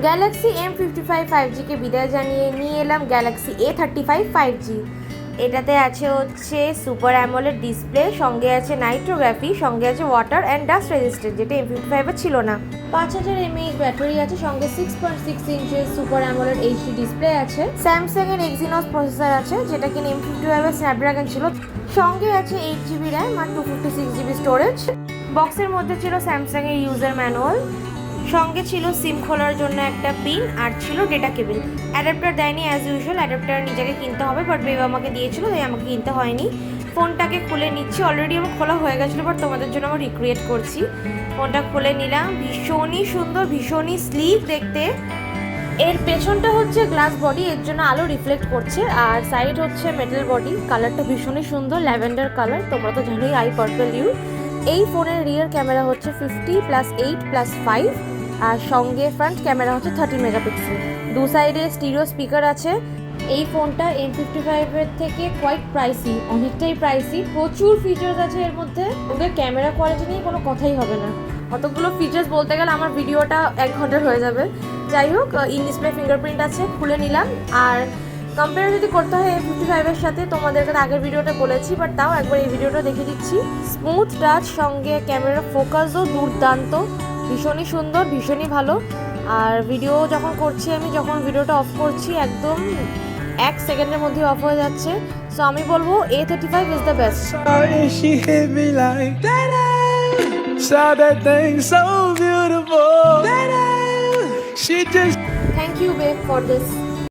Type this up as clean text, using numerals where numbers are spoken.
Galaxy M55 5G কে বিদায় জানিয়ে নিয়ে এলাম গ্যালাক্সি A35 5G। এটাতে আছে হচ্ছে সুপার অ্যামোলেড ডিসপ্লে, সঙ্গে আছে নাইট্রোগ্রাফি, সঙ্গে আছে ওয়াটার অ্যান্ড ডাস্ট রেজিস্ট্যান্ট, যেটা M55 ছিল না। 5000 mAh ব্যাটারি আছে, সঙ্গে 6.6 ইঞ্চের সুপার অ্যামোলেড এইচডি ডিসপ্লে আছে। স্যামসাং এর এক্সিনোস প্রসেসর আছে, যেটা কিনা M55 এর স্ন্যাপড্রাগন ছিল। সঙ্গে আছে 8GB র্যাম আর 256GB স্টোরেজ। বক্সের মধ্যে ছিল স্যামসাং এর ইউজার ম্যানুয়াল, সঙ্গে ছিল সিম খোলার জন্য একটা পিন, আর ছিল ডেটা কেবল। অ্যাডাপ্টার দেয়নি অ্যাজ ইউজুয়াল, অ্যাডাপ্টার নিজেকে কিনতে হবে, বাট বেব আমাকে দিয়েছিল, তাই আমাকে কিনতে হয়নি। ফোনটাকে খুলে নিচ্ছি, অলরেডি আমার খোলা হয়ে গেছিলো, বাট তোমাদের জন্য আমার রিক্রিয়েট করছি। ফোনটা খুলে নিলাম, ভীষণই সুন্দর, ভীষণই স্লিক দেখতে। এর পেছনটা হচ্ছে গ্লাস বডি, এর জন্য আলো রিফ্লেক্ট করছে, আর সাইড হচ্ছে মেটাল বডি। কালারটা ভীষণই সুন্দর, ল্যাভেন্ডার কালার, তোমরা তো জানোই আই পার্পল ইউ। এই ফোনের রিয়ার ক্যামেরা হচ্ছে 50+8+5, আর সঙ্গে ফ্রন্ট ক্যামেরা হচ্ছে 30 মেগাপিক্সেল। দু সাইডে স্টিরিও স্পিকার আছে। এই ফোনটা M55 এর থেকে কোয়াইট প্রাইসি, অনেকটাই প্রাইসি। প্রচুর ফিচার্স আছে এর মধ্যে, ওদের ক্যামেরা কোয়ালিটি নিয়ে কোনো কথাই হবে না। অতগুলো ফিচার্স বলতে গেলে আমার ভিডিওটা 1 ঘন্টার হয়ে যাবে। যাই হোক, ইন ডিসপ্লে ফিঙ্গারপ্রিন্ট আছে, খুলে নিলাম। আর কম্পেয়ার যদি করতে হয় M55 এর সাথে, তোমাদেরকে আগের ভিডিওটা বলেছি, বাট তাও একবার এই ভিডিওটা দেখে দিচ্ছি। স্মুথ টাচ, সঙ্গে ক্যামেরা ফোকাসও দুর্দান্ত, ভীষণই সুন্দর, ভীষণই ভালো। আর ভিডিও যখন করছি আমি, যখন ভিডিওটা অফ করছি, একদম 1 সেকেন্ডের মধ্যে অফ হয়ে যাচ্ছে। সো আমি বলবো A35 is the best. She hit me like that. Saw that thing so beautiful. That she just Thank you babe for this.